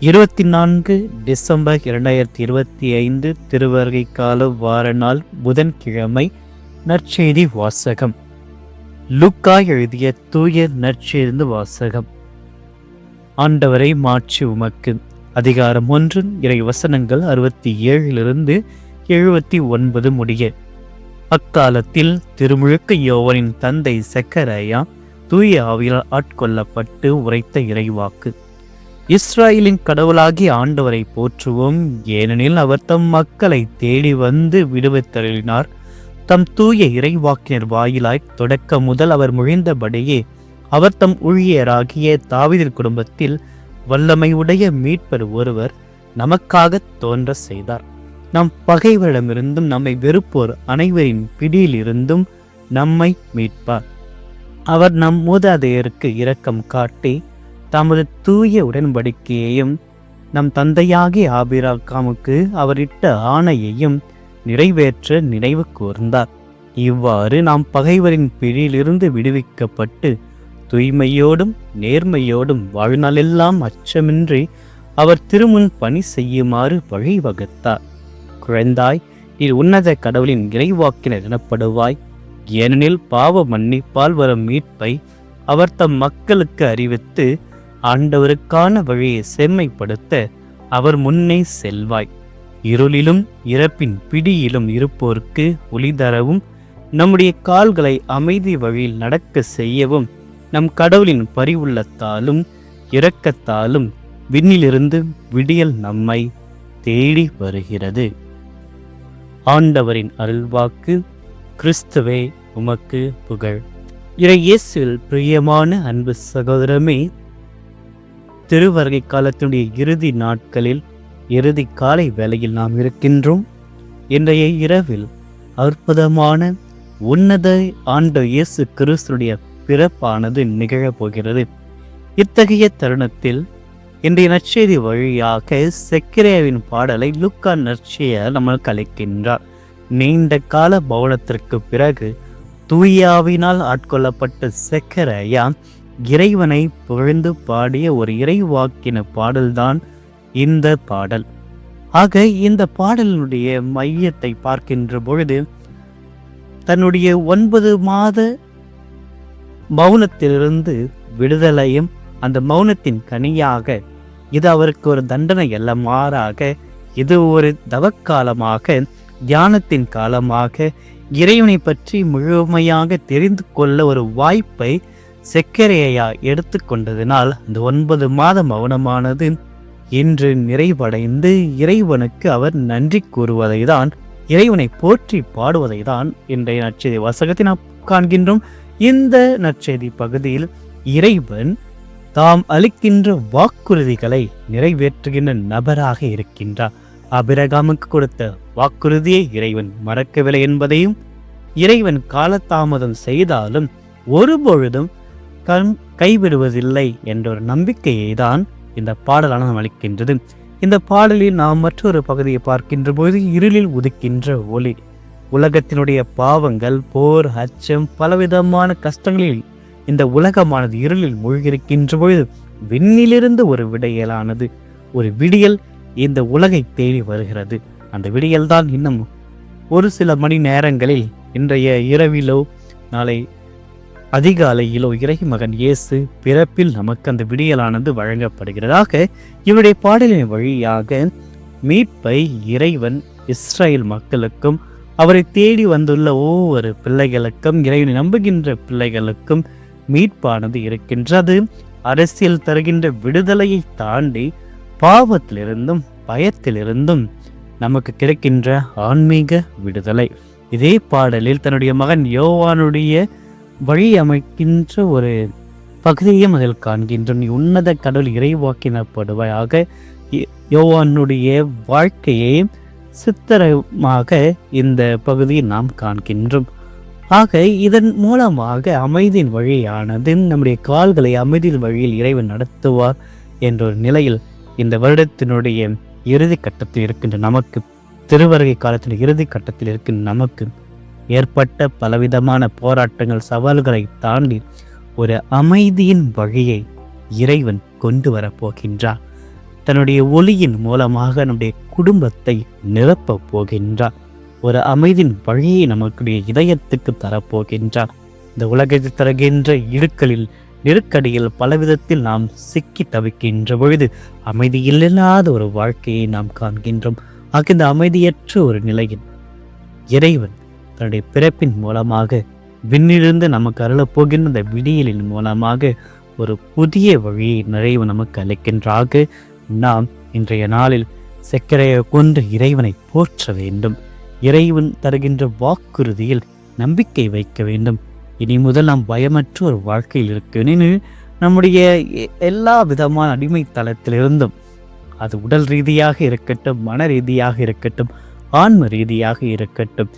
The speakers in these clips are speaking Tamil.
24 டிசம்பர் 2025 திருவருகை கால வார நாள் புதன்கிழமை. நற்செய்தி வாசகம். லூக்கா எழுதிய தூய நற்செய்தி வாசகம். ஆண்டவரை மாட்சி உமக்கு. அதிகாரம் 1, இறை வசனங்கள் 67 79 முடிய. அக்காலத்தில் திருமுழுக்கு யோவானின் தந்தை செக்கரியா தூய ஆவியால் ஆட்கொள்ளப்பட்டு உரைத்த இறைவாக்கு. இஸ்ராயலின் கடவுளாகிய ஆண்டவரை போற்றுவோம், ஏனெனில் அவர் தம் மக்களை தேடி வந்து விடுவித்தருளினார். தம் தூய இறைவாக்கினர் வாயிலாய் தொடக்க முதல் அவர் முழிந்தபடியே அவர் தம் ஊழியராகிய தாவீதின் குடும்பத்தில் வல்லமையுடைய மீட்பர் ஒருவர் நமக்காக தோன்ற செய்தார். நம் பகைவரிடமிருந்தும் நம்மை வெறுப்போர் அனைவரின் பிடியிலிருந்தும் நம்மை மீட்பார். அவர் நம் மூதாதையருக்கு இரக்கம் காட்டி தமது தூய உடன்படிக்கையையும் நம் தந்தையாகிய ஆபிரகாமுக்கு அவர் இட்ட ஆணையையும் நிறைவேற்ற நினைவு கூர்ந்தார். இவ்வாறு நாம் பகைவரின் பிடியிலிருந்து விடுவிக்கப்பட்டு தூய்மையோடும் நேர்மையோடும் வாழ்நாளெல்லாம் அச்சமின்றி அவர் திருமுன் பணி செய்யுமாறு வழிவகுத்தார். குழந்தாய், நீ உன்னத கடவுளின் இறைவாக்கினர் எனப்படுவாய், ஏனெனில் பாவ மன்னிப்பால் வரும் மீட்பை அவர் தம் மக்களுக்கு அறிவித்து ஆண்டவருக்கான வழியை செம்மைப்படுத்த அவர் முன்னே செல்வாய். இருளிலும் இறப்பின் பிடியிலும் இருப்போருக்கு ஒளி தரவும் நம்முடைய கால்களை அமைதி வழியில் நடக்க செய்யவும் நம் கடவுளின் பரிவுள்ளத்தாலும் இரக்கத்தாலும் விண்ணிலிருந்து விடியல் நம்மை தேடி வருகிறது. ஆண்டவரின் அருள்வாக்கு. கிறிஸ்துவே உமக்கு புகழ். இறை இயேசுவில் பிரியமான அன்பு சகோதரமே, திருவருகை காலத்தினுடைய இறுதி நாட்களில் இறுதி காலை வேளையில் நாம் இருக்கின்றோம். இன்றைய இரவில் அற்புதமான உன்னத ஆண்டு இயேசு கிறிஸ்துடைய பிறப்பானது நிகழப்போகிறது. இத்தகைய தருணத்தில் இன்றைய நற்செய்தி வழியாக செக்கரியாவின் பாடலை லூக்கா நற்செய்தியார் நமக்கு அளிக்கின்றார். நீண்ட கால பௌனத்திற்கு பிறகு தூயாவினால் ஆட்கொள்ளப்பட்ட செக்கரியா இறைவனை புகழ்ந்து பாடிய ஒரு இறைவாக்கின பாடல்தான் இந்த பாடல். ஆக இந்த பாடலினுடைய மையத்தை பார்க்கின்ற பொழுது தன்னுடைய 9 மாத மௌனத்திலிருந்து விடுதலையும் அந்த மௌனத்தின் கனியாக இது அவருக்கு ஒரு தண்டனை அல்ல, மாறாக இது ஒரு தவக்காலமாக, தியானத்தின் காலமாக, இறைவனை பற்றி முழுமையாக தெரிந்து கொள்ள ஒரு வாய்ப்பை செக்கரியா எடுத்துக்கொண்டதினால் அந்த 9 மாத மௌனமானது இன்று நிறைவடைந்து இறைவனுக்கு அவர் நன்றி கூறுவதை தான், இறைவனை போற்றி பாடுவதை தான் இன்றைய நற்செய்தி வாசகத்தை நாம் காண்கின்றோம். இந்த நற்செய்தி பகுதியில் இறைவன் தாம் அளிக்கின்ற வாக்குறுதிகளை நிறைவேற்றுகின்ற நபராக இருக்கின்றார். ஆபிரகாமுக்கு கொடுத்த வாக்குறுதியை இறைவன் மறக்கவில்லை என்பதையும், இறைவன் காலதாமதம் செய்தாலும் ஒருபொழுதும் கைவிடுவதில்லை என்ற ஒரு நம்பிக்கையை தான் இந்த பாடலான நாம் அளிக்கின்றது. இந்த பாடலில் நாம் மற்றொரு பகுதியை பார்க்கின்ற பொழுது இருளில் உதிக்கின்ற ஒளி. உலகத்தினுடைய பாவங்கள், போர், அச்சம், பலவிதமான கஷ்டங்களில் இந்த உலகமானது இருளில் மூழ்கியிருக்கின்ற பொழுது விண்ணிலிருந்து ஒரு விடியலானது, ஒரு விடியல் இந்த உலகை தேடி வருகிறது. அந்த விடியல் தான் இன்னும் ஒரு சில மணி நேரங்களில், இன்றைய இரவிலோ நாளை அதிகாலையிலோ இறைமகன் இயேசு பிறப்பில் நமக்கு அந்த விடியலானது வழங்கப்படுகிறதாக இவருடைய பாடலின் வழியாக மீட்பை இறைவன் இஸ்ரேல் மக்களுக்கும் அவரை தேடி வந்துள்ள ஒவ்வொரு பிள்ளைகளுக்கும், இறைவனை நம்புகின்ற பிள்ளைகளுக்கும் மீட்பானது இருக்கின்றது. அரசியல் தருகின்ற விடுதலையை தாண்டி பாவத்திலிருந்தும் பயத்திலிருந்தும் நமக்கு கிடைக்கின்ற ஆன்மீக விடுதலை. இதே பாடலில் தன்னுடைய மகன் யோவானுடைய வழி அமைக்கின்ற ஒரு பகுதியையும் அதில் காண்கின்றோம். நீ உன்னத கடவுள் இறைவாக்கினப்படுவாயாக. யோவானுடைய வாழ்க்கையை சித்திரமாக இந்த பகுதியை நாம் காண்கின்றோம். ஆக இதன் மூலமாக அமைதியின் வழியானது நம்முடைய கால்களை அமைதியின் வழியில் இறைவன் நடத்துவார் என்ற ஒரு நிலையில் இந்த வருடத்தினுடைய இறுதி கட்டத்தில் இருக்கின்ற நமக்கு, திருவருகை காலத்தின் இறுதி கட்டத்தில் இருக்கின்ற நமக்கு ஏற்பட்ட பலவிதமான போராட்டங்கள், சவால்களை தாண்டி ஒரு அமைதியின் வழியை இறைவன் கொண்டு வரப்போகின்றார். தன்னுடைய ஒளியின் மூலமாக நம்முடைய குடும்பத்தை நிரப்பப் போகின்றார். ஒரு அமைதியின் வழியை நமக்குடைய இதயத்துக்கு தரப்போகின்றார். இந்த உலகத்தில் தருகின்ற இடுக்களில் நெருக்கடியில் பலவிதத்தில் நாம் சிக்கி தவிக்கின்ற பொழுது அமைதியில்லாத ஒரு வாழ்க்கையை நாம் காண்கின்றோம். ஆக இந்த அமைதியற்ற ஒரு நிலையில் இறைவன் தன்னுடைய பிறப்பின் மூலமாக விண்ணிலிருந்து நமக்கு அருளப்போகின்ற இந்த விடியலின் மூலமாக ஒரு புதிய வழியை நிறைவு நமக்கு அளிக்கின்றாக. நாம் இன்றைய நாளில் சர்க்கரையை கொண்டு இறைவனை போற்ற வேண்டும். இறைவன் தருகின்ற வாக்குறுதியில் நம்பிக்கை வைக்க வேண்டும். இனி முதல் நாம் பயமற்ற ஒரு வாழ்க்கையில் இருக்க நம்முடைய எல்லா விதமான அடிமைத்தளத்திலிருந்தும், அது உடல் ரீதியாக இருக்கட்டும், மன ரீதியாக இருக்கட்டும், ஆன்ம ரீதியாக இருக்கட்டும்,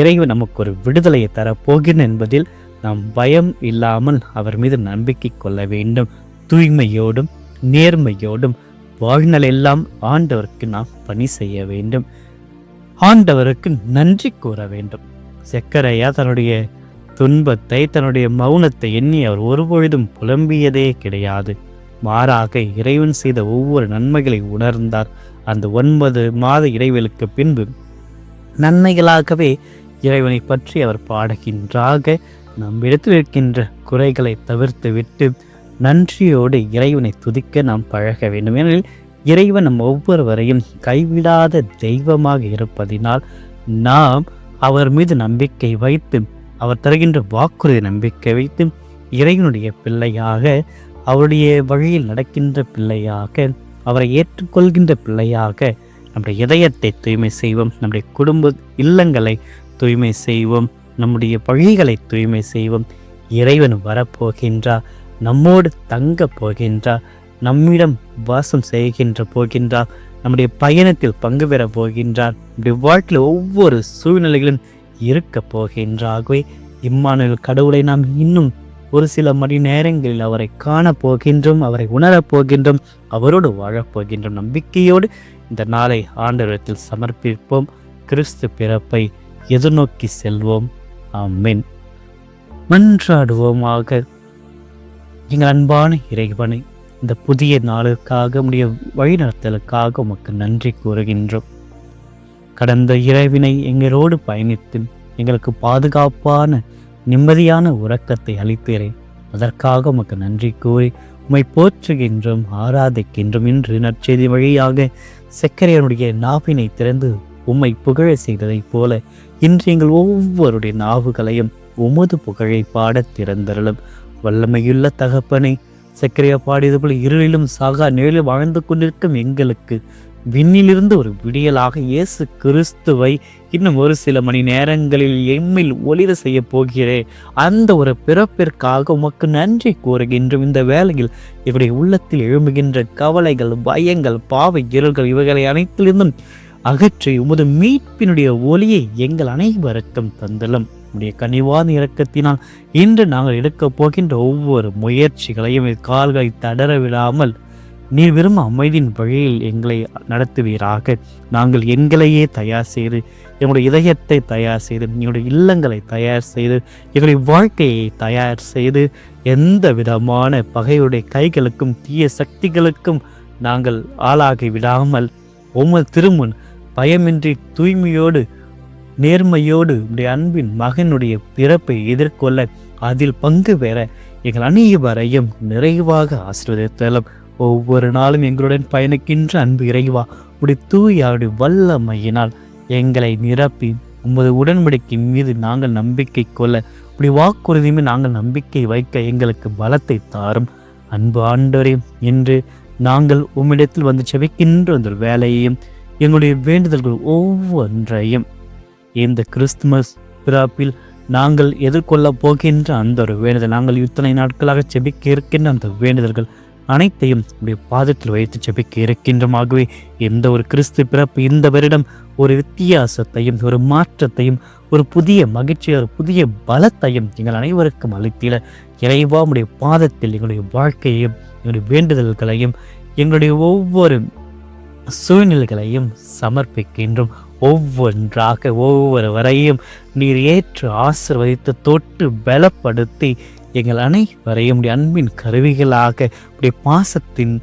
இறைவன் நமக்கு ஒரு விடுதலையை தரப்போகிறேன் என்பதில் நாம் பயம் இல்லாமல் அவர் மீது நம்பிக்கை கொள்ள வேண்டும். தூய்மையோடும் நேர்மையோடும் வாழ்நாள் எல்லாம் ஆண்டவருக்கு நாம் பணி செய்ய வேண்டும். ஆண்டவருக்கு நன்றி கூற வேண்டும். சக்கரையா தன்னுடைய துன்பத்தை, தன்னுடைய மௌனத்தை எண்ணி அவர் ஒருபொழுதும் புலம்பியதே கிடையாது. மாறாக இறைவன் செய்த ஒவ்வொரு நன்மைகளை உணர்ந்தார். அந்த 9 மாத இறைவனுக்கு பின்பு நன்மைகளாகவே இறைவனை பற்றி அவர் பாடுகின்றாக. நாம் இடத்தில் இருக்கின்ற குறைகளை தவிர்த்து விட்டு நன்றியோடு இறைவனை துதிக்க நாம் பழக வேண்டும். ஏனெனில் இறைவன் நம் ஒவ்வொருவரையும் கைவிடாத தெய்வமாக இருப்பதினால் நாம் அவர் மீது நம்பிக்கை வைத்து, அவர் தருகின்ற வாக்குறுதி நம்பிக்கை வைத்து இறைவனுடைய பிள்ளையாக, அவருடைய வழியில் நடக்கின்ற பிள்ளையாக, அவரை ஏற்றுக்கொள்கின்ற பிள்ளையாக நம்முடைய இதயத்தை தூய்மை செய்வோம். நம்முடைய குடும்ப இல்லங்களை தூய்மை செய்வோம். நம்முடைய வழிகளை தூய்மை செய்வோம். இறைவன் வரப்போகின்றார், நம்மோடு தங்க போகின்றார், நம்மிடம் வாசம் செய்கின்ற போகின்றார், நம்முடைய பயணத்தில் பங்கு பெற போகின்றார். நம்முடைய வாழ்க்கையில் ஒவ்வொரு சூழ்நிலைகளும் இருக்க போகின்றாகவே இம்மானுவேல் கடவுளை நாம் இன்னும் ஒரு சில மணி நேரங்களில் அவரை காண போகின்றோம், அவரை உணரப் போகின்றோம், அவரோடு வாழப்போகின்றோம். நம்பிக்கையோடு இந்த நாளை ஆண்டவரிடத்தில் சமர்ப்பிப்போம். கிறிஸ்து பிறப்பை எதிர்நோக்கி செல்வோம். ஆமென். மன்றாடுவோமாக. எங்கள் அன்பான இறைவனை, இந்த புதிய நாளுக்காக உடைய வழிநடத்தலுக்காக உமக்கு நன்றி கூறுகின்றோம். கடந்த இரவினை எங்களோடு பயணித்து எங்களுக்கு பாதுகாப்பான நிம்மதியான உறக்கத்தை அளித்தீரே, அதற்காக உமக்கு நன்றி கூறி உம்மை போற்றுகின்றோம், ஆராதிக்கின்றோம். இன்று நற்செய்தி வழியாக சக்கரையனுடைய நாவினை திறந்து உம்மை புகழ செய்ததைப் போல இன்று எங்கள் ஒவ்வொருடைய நாவுகளையும் உமது புகழை பாட திறந்தருளும். வல்லமையுள்ள தகப்பனை, சக்கரையா பாடியது போல இருளிலும் சாகா நிழலில் வாழ்ந்து கொண்டிருக்கும் எங்களுக்கு விண்ணிலிருந்து ஒரு விடியலாக இயேசு கிறிஸ்துவை இன்னும் ஒரு சில மணி நேரங்களில் எம்மில் ஒளிர செய்ய போகிறேன். அந்த ஒரு பிறப்பிற்காக உமக்கு நன்றி கூறுகின்றோம். இந்த வேளையில் இவருடைய உள்ளத்தில் எழும்புகின்ற கவலைகள், பயங்கள், பாவை இருள்கள் இவைகளை அனைத்திலிருந்தும் அகற்றி உமது மீட்பினுடைய ஒளியை எங்கள் அனைவருக்கும் தந்தலும். உடைய கனிவான இரக்கத்தினால் இன்று நாங்கள் எடுக்கப் போகின்ற ஒவ்வொரு முயற்சிகளையும் கால்களை தடர விடாமல் நீர் விரும்ப அமைதியின் வழியில் எங்களை நடத்துவீராக. நாங்கள் எங்களையே தயார் செய்து, எங்களுடைய இதயத்தை தயார் செய்து, எங்களுடைய இல்லங்களை தயார் செய்து, எங்களுடைய வாழ்க்கையை தயார் செய்து, எந்த விதமான பகையுடைய கைகளுக்கும் தீய சக்திகளுக்கும் நாங்கள் ஆளாகி விடாமல் உமது திருமுன் பயமின்றி தூய்மையோடு நேர்மையோடு உடைய அன்பின் மகனுடைய பிறப்பை எதிர்கொள்ள, அதில் பங்கு பெற எங்கள் அனைவரையும் நிறைவாக ஆசீர்வதித்தலும். ஒவ்வொரு நாளும் எங்களுடன் பயணிக்கின்ற அன்பு இறைவா, உடைய தூயாருடைய வல்லமையினால் எங்களை நிரப்பி உமது உடன்படிக்கை மீது நாங்கள் நம்பிக்கை கொள்ள, உடைய வாக்குறுதியுமே நாங்கள் நம்பிக்கை வைக்க எங்களுக்கு பலத்தை தாரும். அன்பு ஆண்டவரே, இன்று நாங்கள் உம்மிடத்தில் வந்து செபிக்கின்ற அந்த வேலையையும் எங்களுடைய வேண்டுதல்கள் ஒவ்வொன்றையும் இந்த கிறிஸ்துமஸ் பிறப்பில் நாங்கள் எதிர்கொள்ள போகின்ற அந்த ஒரு வேண்டுதல், நாங்கள் இத்தனை நாட்களாக செபிக்க இருக்கின்ற அந்த வேண்டுதல்கள் அனைத்தையும் உடைய பாதத்தில் வைத்து செபிக்க இருக்கின்றமாகவே எந்த ஒரு கிறிஸ்து பிறப்பு இந்த வருடம் ஒரு வித்தியாசத்தையும், ஒரு மாற்றத்தையும், ஒரு புதிய மகிழ்ச்சியை, ஒரு புதிய பலத்தையும் எங்கள் அனைவருக்கும் அளித்திட இறைவா உடைய பாதத்தில் எங்களுடைய வாழ்க்கையையும், எங்களுடைய வேண்டுதல்களையும், எங்களுடைய ஒவ்வொரு சூழ்நிலைகளையும் சமர்ப்பிக்கின்றோம். ஒவ்வொன்றாக ஒவ்வொருவரையும் நீர் ஏற்று ஆசீர்வதித்து தொட்டு பலப்படுத்தி எங்கள் அனைவரையும் உடைய அன்பின் கருவிகளாக உடைய பாசத்தின்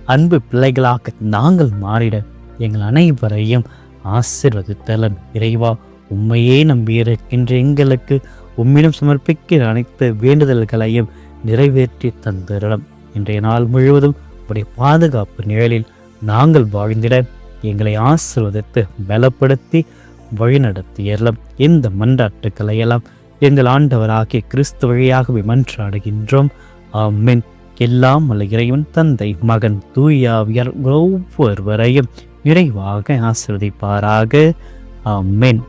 அன்பு பிள்ளைகளாக நாங்கள் மாறிட எங்கள் அனைவரையும் ஆசீர்வதித்தலும். இறைவா, உம்மையே நம்பியிருக்கின்ற எங்களுக்கு உம்மிடம் சமர்ப்பிக்கிற அனைத்து வேண்டுதல்களையும் நிறைவேற்றி தந்திரலாம். இன்றைய நாள் முழுவதும் உடைய பாதுகாப்பு நிழலில் நாங்கள் வாழ்ந்திட எங்களை ஆசீர்வதித்து பலப்படுத்தி வழிநடத்தியறலாம். இந்த மன்றாட்டுக்களை எல்லாம் எங்கள் ஆண்டவராகிய கிறிஸ்து வழியாகவே மன்றாடுகின்றோம். ஆமென். எல்லாம் வல்ல இறைவன் தந்தை, மகன், தூயாவியர் ஒவ்வொருவரையும் நிறைவாக ஆசீர்வதிப்பாராக. ஆமென்.